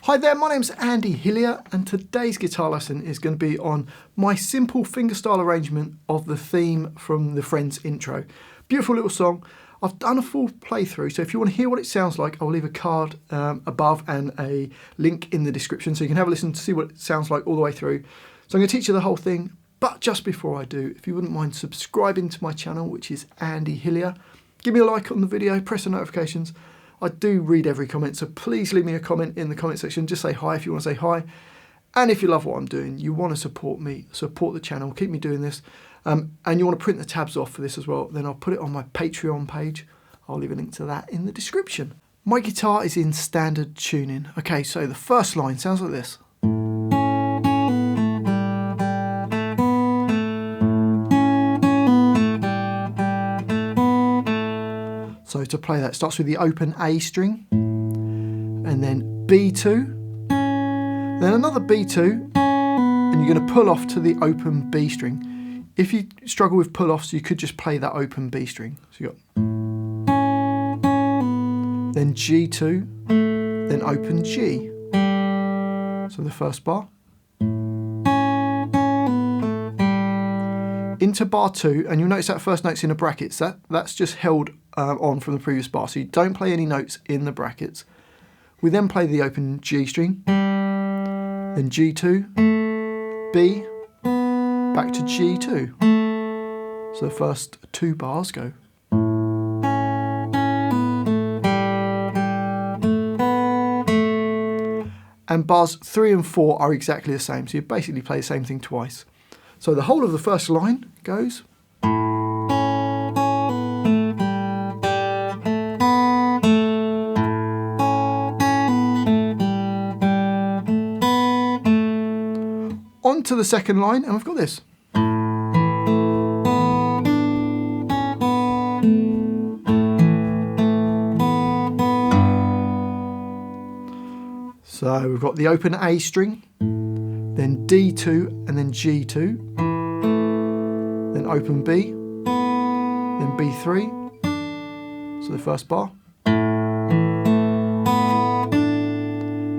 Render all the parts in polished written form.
Hi there, my name's Andy Hillier and today's guitar lesson is going to be on my simple fingerstyle arrangement of the theme from the Friends intro. Beautiful little song. I've done a full playthrough, so if you want to hear what it sounds like, I'll leave a card above and a link in the description so you can have a listen to see what it sounds like all the way through. So I'm going to teach you the whole thing, but just before I do, if you wouldn't mind subscribing to my channel, which is Andy Hillier, give me a like on the video, press the notifications. I do read every comment, so please leave me a comment in the comment section. Just say hi if you want to say hi. And if you love what I'm doing, you want to support me, support the channel, keep me doing this, and you want to print the tabs off for this as well, then I'll put it on my Patreon page. I'll leave a link to that in the description. My guitar is in standard tuning. Okay, so the first line sounds like this. So to play that, it starts with the open A string, and then B2, then another B2, and you're going to pull off to the open B string. If you struggle with pull-offs, you could just play that open B string. So you got then G2, then open G. So the first bar. Into bar 2, and you'll notice that first note's in the brackets. That's just held on from the previous bar, so you don't play any notes in the brackets. We then play the open G string, then G2, B, back to G2. So the first 2 bars go. And bars 3 and 4 are exactly the same, so you basically play the same thing twice. So the whole of the first line goes. On to the second line, and we've got this. So we've got the open A string, then D2 and then G2, then open B, then B3, so the first bar,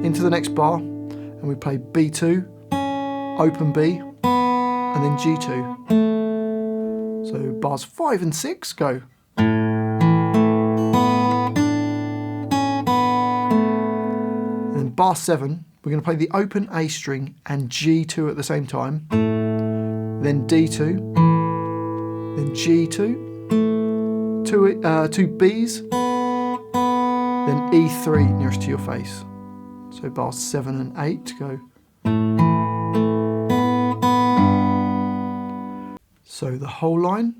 into the next bar, and we play B2, open B, and then G2. So bars 5 and 6 go. And then bar 7, we're going to play the open A string and G2 at the same time, then D2, then G2, two Bs, then E3 nearest to your face. So bars 7 and 8 go. So the whole line.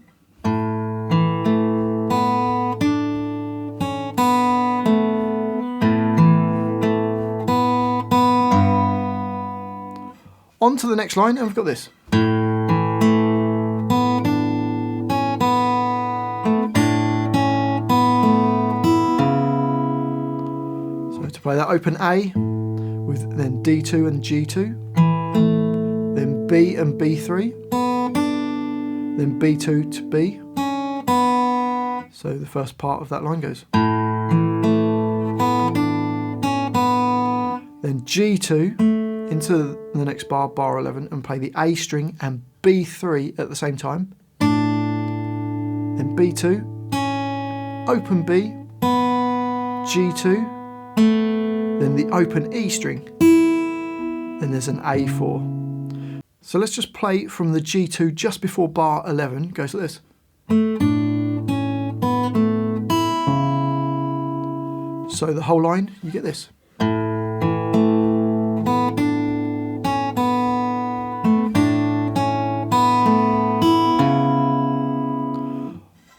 On to the next line, and we've got this. So to play that open A with then D2 and G2, then B and B3, then B2 to B. So the first part of that line goes. Then G2 into the next bar, bar 11, and play the A string and B3 at the same time. Then B2, open B, G2, then the open E string, then there's an A4. So let's just play from the G2 just before bar 11, it goes like this. So the whole line, you get this.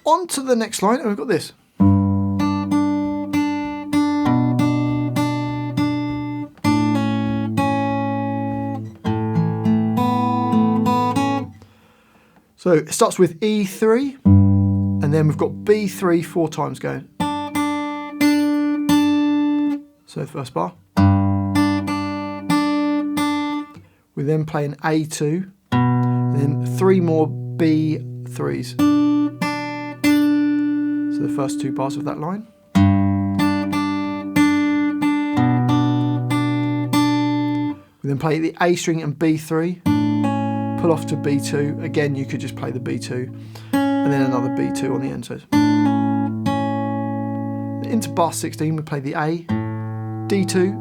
On to the next line, and we've got this. So it starts with E3, and then we've got B3 4 times going. So the first bar. We then play an A2, and then 3 more B3s. So the first 2 bars of that line. We then play the A string and B3, pull off to B2. Again, you could just play the B2, and then another B2 on the end. So into bar 16, we play the A, D2,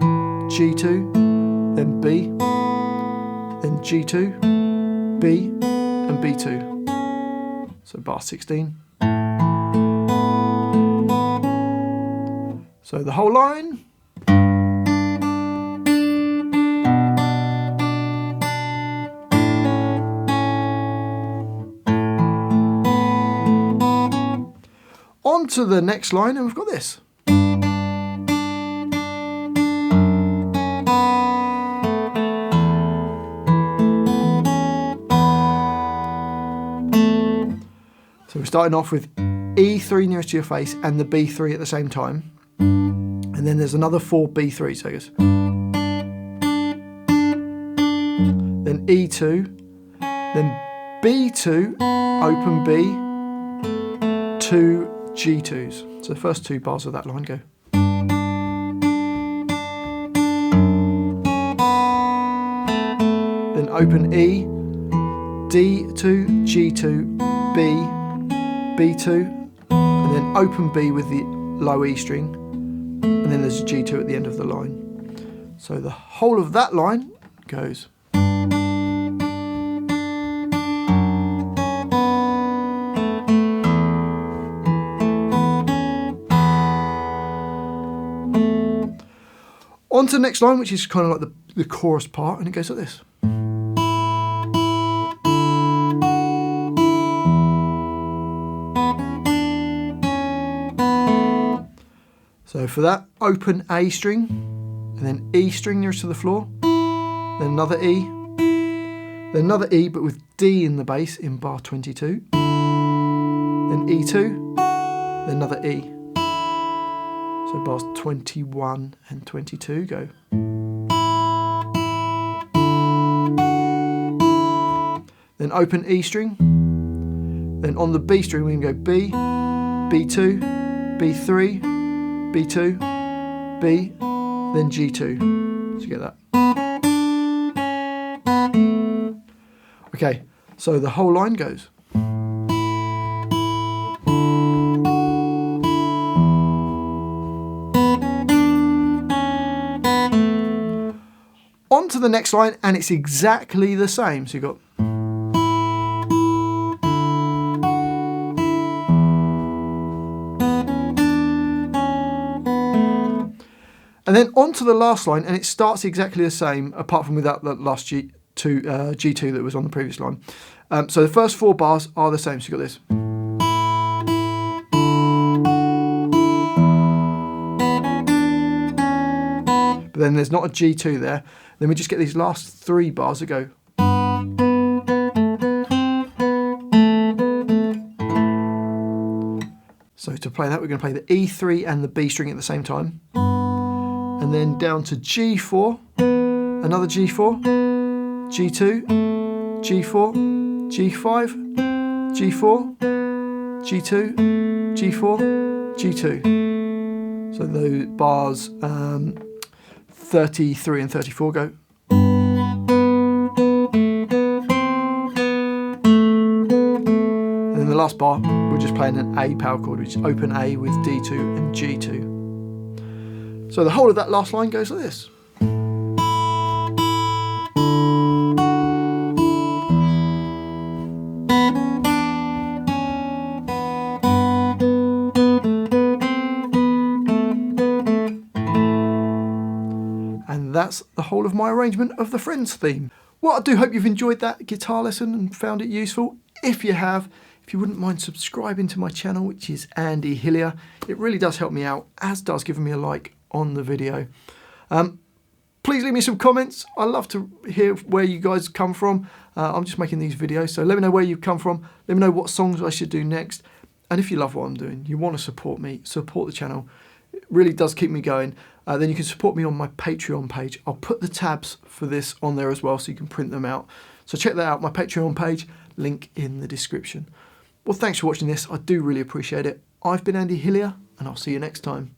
G2, then B, then G2, B, and B2. So bar 16. So the whole line. On to the next line, and we've got this. So we're starting off with E3 nearest to your face and the B3 at the same time. And then there's another 4 B3, so it goes. Then E2, then B2, open B, 2 G2s. So the first 2 bars of that line go. Then open E, D2, G2, B, B2, and then open B with the low E string, and then there's a G2 at the end of the line. So the whole of that line goes. On to the next line, which is kind of like the chorus part, and it goes like this. So for that, open A string, and then E string nearest to the floor, then another E, but with D in the bass in bar 22, then E2, then another E. So bars 21 and 22 go. Then open E string, then on the B string we can go B, B2, B3, B2, B, then G2. So you get that. Okay, so the whole line goes. On to the next line, and it's exactly the same. So you've got. And then on to the last line, and it starts exactly the same, apart from without the last G2 that was on the previous line. So the first 4 bars are the same. So you've got this. But then there's not a G2 there. Then we just get these last 3 bars that go. So to play that, we're going to play the E3 and the B string at the same time. And then down to G4, another G4, G2, G4, G5, G4, G2, G4, G2. So those bars 33 and 34 go. And then the last bar, we're just playing an A power chord, which is open A with D2 and G2. So the whole of that last line goes like this. And that's the whole of my arrangement of the Friends theme. Well, I do hope you've enjoyed that guitar lesson and found it useful. If you have, if you wouldn't mind subscribing to my channel, which is Andy Hillier, it really does help me out, as does giving me a like on the video. Please leave me some comments. I love to hear where you guys come from. I'm just making these videos, so let me know where you come from. Let me know what songs I should do next. And if you love what I'm doing, you want to support me, support the channel. It really does keep me going. Then you can support me on my Patreon page. I'll put the tabs for this on there as well, so you can print them out. So check that out, my Patreon page, link in the description. Well, thanks for watching this. I do really appreciate it. I've been Andy Hillier, and I'll see you next time.